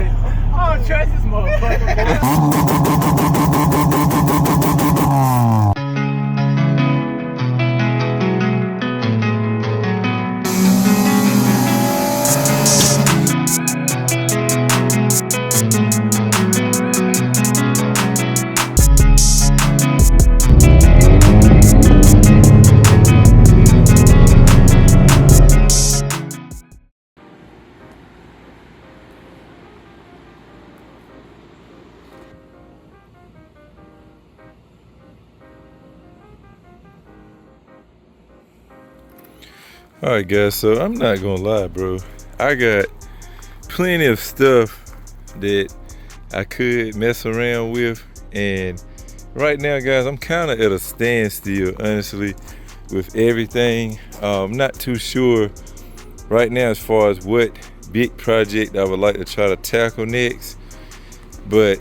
I don't trust this motherfucker. Alright guys, so I'm not gonna lie, bro. I got plenty of stuff that I could mess around with, and right now guys, I'm kind of at a standstill, honestly, with everything. I'm not too sure right now as far as what big project I would like to try to tackle next. But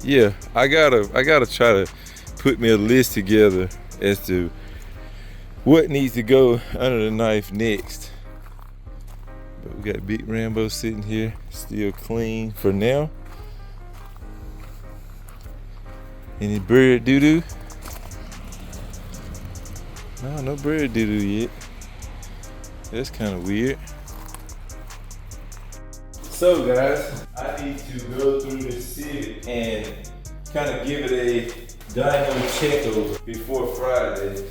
yeah, I gotta try to put me a list together as to what needs to go under the knife next. But we got Big Rambo sitting here, still clean for now. Any bird doo-doo? No bird doo-doo yet. That's kind of weird. So guys, I need to go through the Civic and kind of give it a dyno check over before Friday.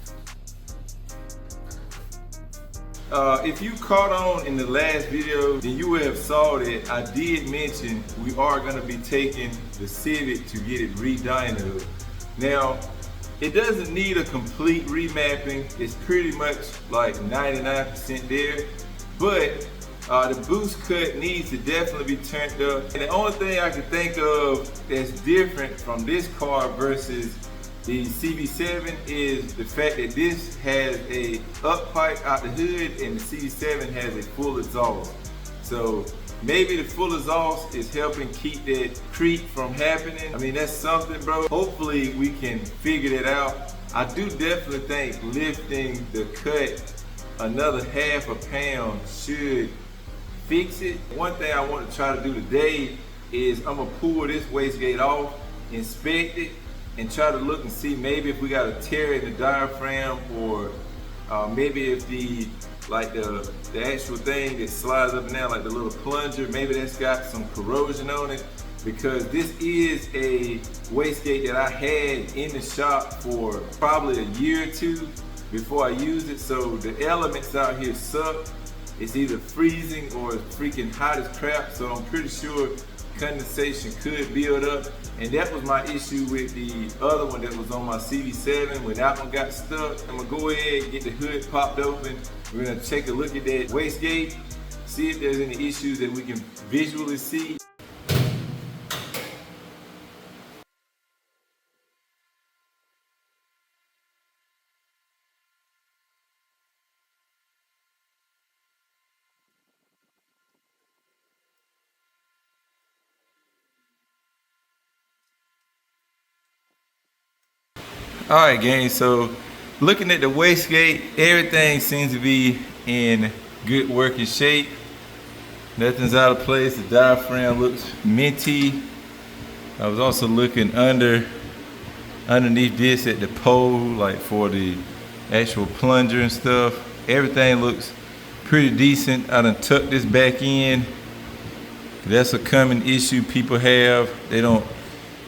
If you caught on in the last video, then you would have saw that I did mention we are going to be taking the Civic to get it re-dynoed. Now, it doesn't need a complete remapping. It's pretty much like 99% there, but the boost cut needs to definitely be turned up. And the only thing I can think of that's different from this car versus the CV7 is the fact that this has a up pipe out the hood and the CV7 has a full exhaust. So maybe the full exhaust is helping keep that creep from happening. I mean, that's something, bro. Hopefully we can figure that out. I do definitely think lifting the cut another half a pound should fix it. One thing I want to try to do today is I'm gonna pull this wastegate off, inspect it, and try to look and see maybe if we got a tear in the diaphragm, or maybe if the actual thing that slides up and down, like the little plunger, maybe that's got some corrosion on it, because this is a wastegate that I had in the shop for probably a year or two before I used it. So the elements out here suck. It's either freezing or it's freaking hot as crap, so I'm pretty sure condensation could build up. And that was my issue with the other one that was on my CV7. When that one got stuck, I'm gonna go ahead and get the hood popped open. We're gonna take a look at that wastegate, see if there's any issues that we can visually see. Alright gang, so looking at the wastegate, everything seems to be in good working shape. Nothing's out of place. The diaphragm looks minty. I was also looking underneath this at the pole, like for the actual plunger and stuff. Everything looks pretty decent. I done tucked this back in. That's a common issue people have. They don't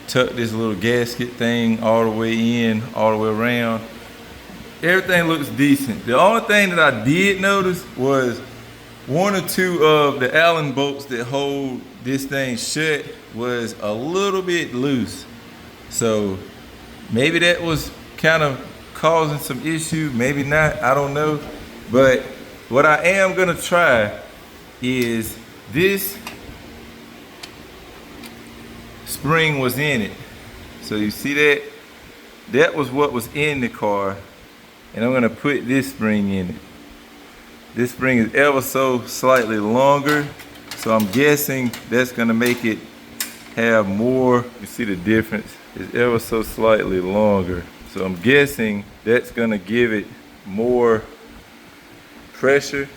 tuck this little gasket thing all the way in, all the way around. Everything looks decent. The only thing that I did notice was one or two of the Allen bolts that hold this thing shut was a little bit loose. So maybe that was kind of causing some issue, maybe not, I don't know. But what I am gonna try is this spring was in it. So you see that? That was what was in the car. And I'm gonna put this spring in it. This spring is ever so slightly longer. So I'm guessing that's gonna make it have more. You see the difference? It's ever so slightly longer. So I'm guessing that's gonna give it more pressure.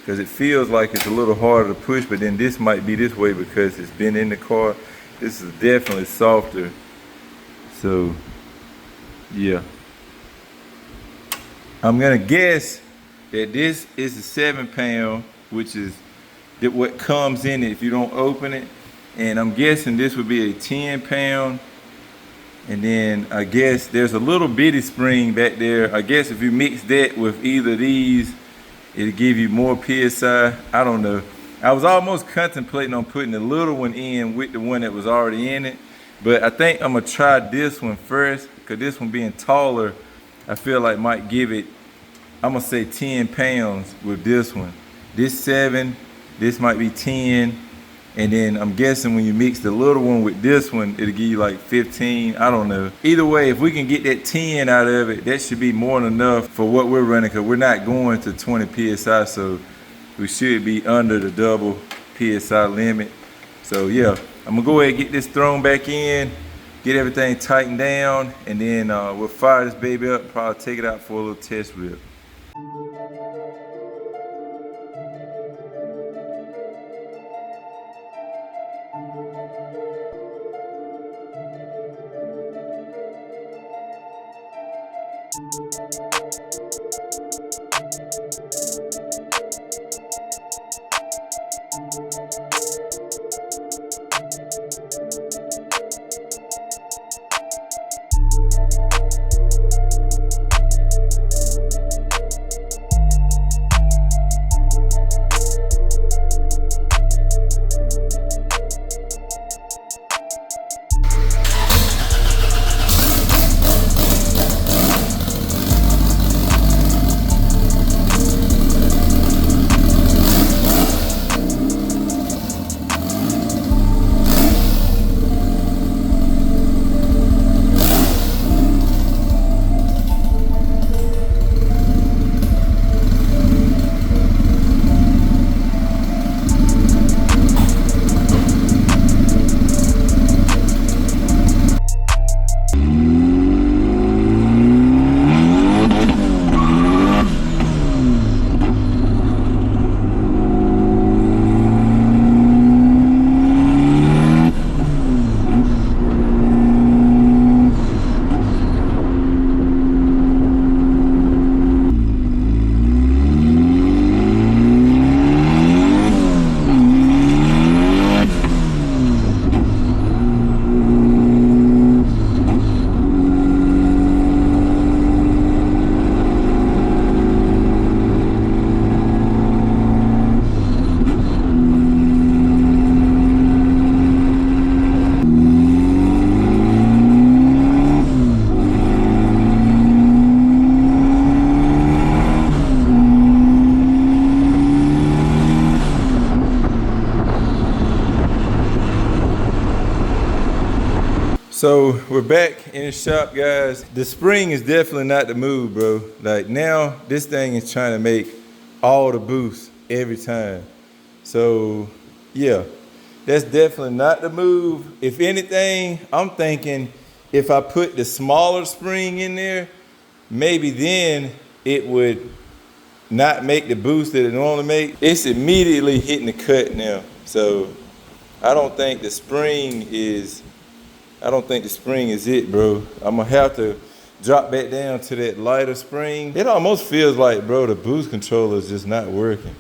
because it feels like it's a little harder to push, but then this might be this way because it's been in the car. This is definitely softer. So yeah, I'm gonna guess that this is a 7-pound, which is what comes in it if you don't open it. And I'm guessing this would be a 10-pound. And then I guess there's a little bitty spring back there. I guess if you mix that with either of these, it'll give you more PSI. I don't know. I was almost contemplating on putting the little one in with the one that was already in it. But I think I'm gonna try this one first, because this one being taller, I feel like might give it, I'm gonna say 10 pounds with this one. This 7, this might be 10. And then I'm guessing when you mix the little one with this one, it'll give you like 15, I don't know. Either way, if we can get that 10 out of it, that should be more than enough for what we're running, because we're not going to 20 PSI, so we should be under the double PSI limit. So yeah, I'm gonna go ahead and get this thrown back in, get everything tightened down, and then we'll fire this baby up, probably take it out for a little test rip. So we're back in the shop, guys. The spring is definitely not the move, bro. Like now, this thing is trying to make all the boosts every time. So yeah, that's definitely not the move. If anything, I'm thinking if I put the smaller spring in there, maybe then it would not make the boost that it normally makes. It's immediately hitting the cut now. So I don't think the spring is it, bro. I'm gonna have to drop back down to that lighter spring. It almost feels like, bro, the boost controller is just not working.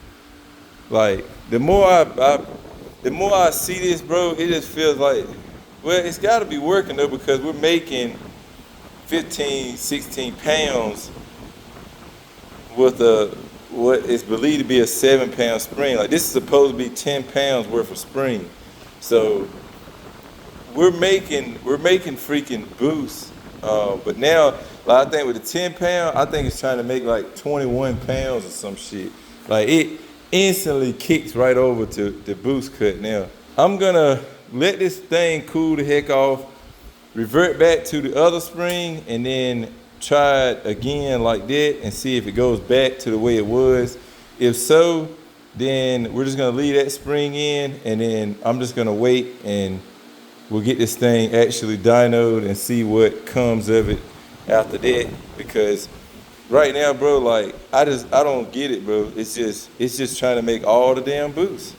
Like the more I see this, bro, it just feels like, well, it's gotta be working though, because we're making 15, 16 pounds with what is believed to be a 7-pound spring. Like this is supposed to be 10 pounds worth of spring. So we're making freaking boosts, but now, like I think with the 10 pound, I think it's trying to make like 21 pounds or some shit. Like it instantly kicks right over to the boost cut. Now I'm gonna let this thing cool the heck off, revert back to the other spring, and then try it again like that and see if it goes back to the way it was. If so, then we're just gonna leave that spring in, and then I'm just gonna wait and we'll get this thing actually dynoed and see what comes of it after that, because right now, bro, like I don't get it, bro. It's just trying to make all the damn boosts.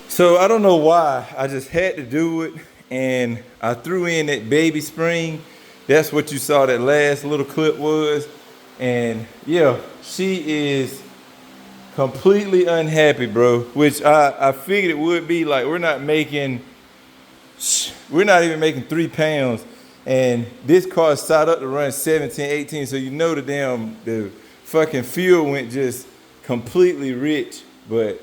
So I don't know why, I just had to do it, and I threw in that baby spring. That's what you saw that last little clip was. And yeah, she is completely unhappy, bro, which I figured it would be. Like, we're not even making 3 pounds, and this car is set up to run 17, 18, so you know the fucking fuel went just completely rich. But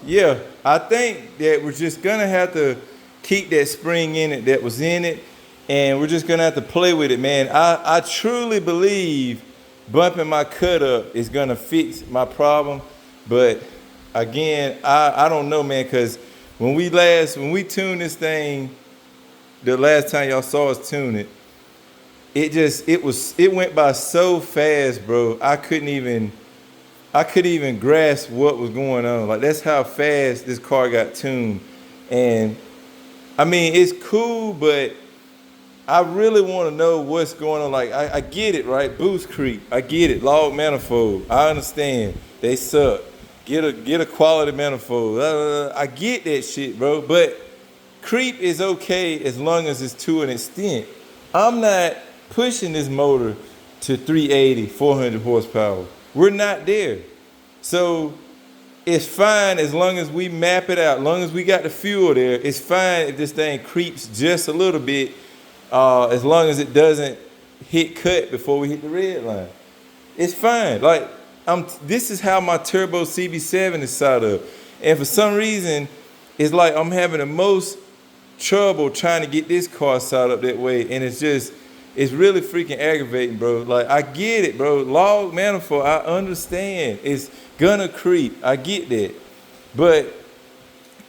yeah, I think that we're just gonna have to keep that spring in it that was in it, and we're just gonna have to play with it, man. I truly believe bumping my cut up is gonna fix my problem, but again, I don't know, man, because when we tuned this thing, the last time y'all saw us tune it, it went by so fast, bro. I couldn't even grasp what was going on. Like, that's how fast this car got tuned. And I mean, it's cool, but I really want to know what's going on. Like, I get it, right? Boost creep, I get it. Log manifold, I understand. They suck. Get a quality manifold. I get that shit, bro. But creep is okay as long as it's to an extent. I'm not pushing this motor to 380, 400 horsepower. We're not there. So it's fine as long as we map it out, as long as we got the fuel there. It's fine if this thing creeps just a little bit, as long as it doesn't hit cut before we hit the red line. It's fine. Like, this is how my turbo CB7 is set up. And for some reason, it's like I'm having the most trouble trying to get this car set up that way. And it's really freaking aggravating, bro. Like, I get it, bro. Log manifold, I understand. It's gonna creep. I get that. But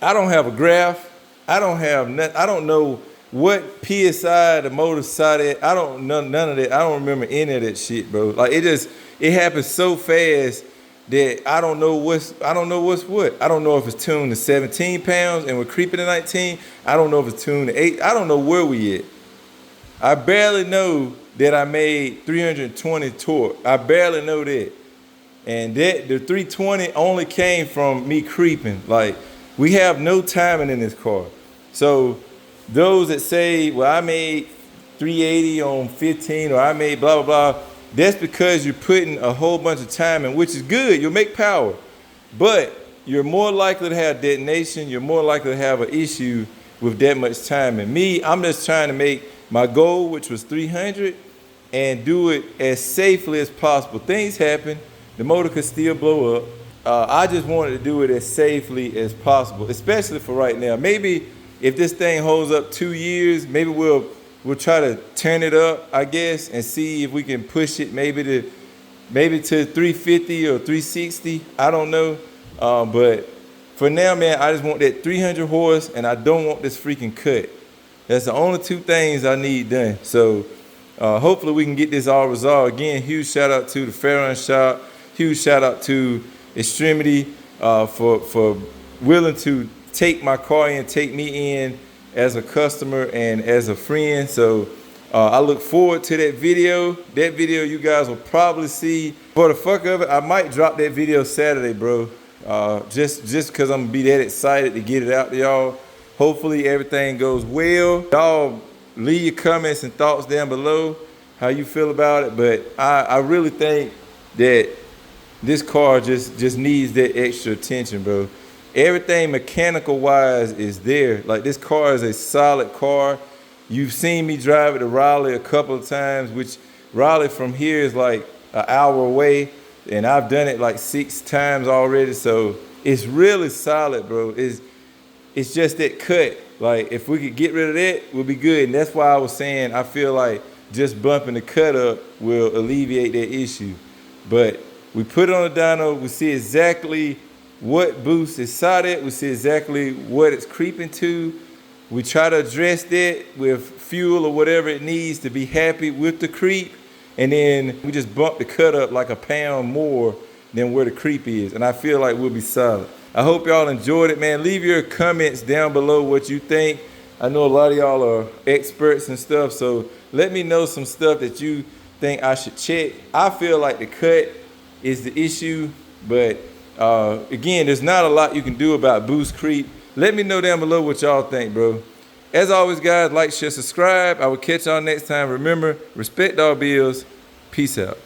I don't have a graph. I don't have nothing. I don't know what PSI the motor set at. I don't know none of that. I don't remember any of that shit, bro. Like, it happens so fast that I don't know what's what. I don't know if it's tuned to 17 pounds and we're creeping to 19. I don't know if it's tuned to 8. I don't know where we at. I barely know that I made 320 torque. I barely know that. And the 320 only came from me creeping. Like, we have no timing in this car. So those that say, well, I made 380 on 15, or I made blah, blah, blah, that's because you're putting a whole bunch of timing, which is good. You'll make power. But you're more likely to have detonation. You're more likely to have an issue with that much timing. Me, I'm just trying to make my goal, which was 300, and do it as safely as possible. Things happen. The motor could still blow up. I just wanted to do it as safely as possible, especially for right now. Maybe if this thing holds up 2 years, maybe we'll try to turn it up, I guess, and see if we can push it maybe to 350 or 360. I don't know. But for now, man, I just want that 300 horse, and I don't want this freaking cut. That's the only two things I need done. So hopefully we can get this all resolved. Again, huge shout out to the Farron shop. Huge shout out to Extremity for willing to take my car in, take me in as a customer and as a friend. So I look forward to that video. That video you guys will probably see. For the fuck of it, I might drop that video Saturday, bro. Just because I'm gonna be that excited to get it out to y'all. Hopefully everything goes well. Y'all leave your comments and thoughts down below, how you feel about it. But I really think that this car just needs that extra attention, bro. Everything mechanical wise is there. Like, this car is a solid car. You've seen me drive it to Raleigh a couple of times, which Raleigh from here is like an hour away, and I've done it like 6 times already. So it's really solid, bro. It's just that cut. Like, if we could get rid of that, we'll be good. And that's why I was saying I feel like just bumping the cut up will alleviate that issue. But we put it on the dyno, we see exactly what boost is shot at, we see exactly what it's creeping to. We try to address that with fuel or whatever it needs to be happy with the creep. And then we just bump the cut up like a pound more than where the creep is. And I feel like we'll be solid. I hope y'all enjoyed it, man. Leave your comments down below what you think. I know a lot of y'all are experts and stuff, so let me know some stuff that you think I should check. I feel like the cut is the issue, but again, there's not a lot you can do about boost creep. Let me know down below what y'all think, bro. As always, guys, like, share, subscribe. I will catch y'all next time. Remember, respect all bills. Peace out.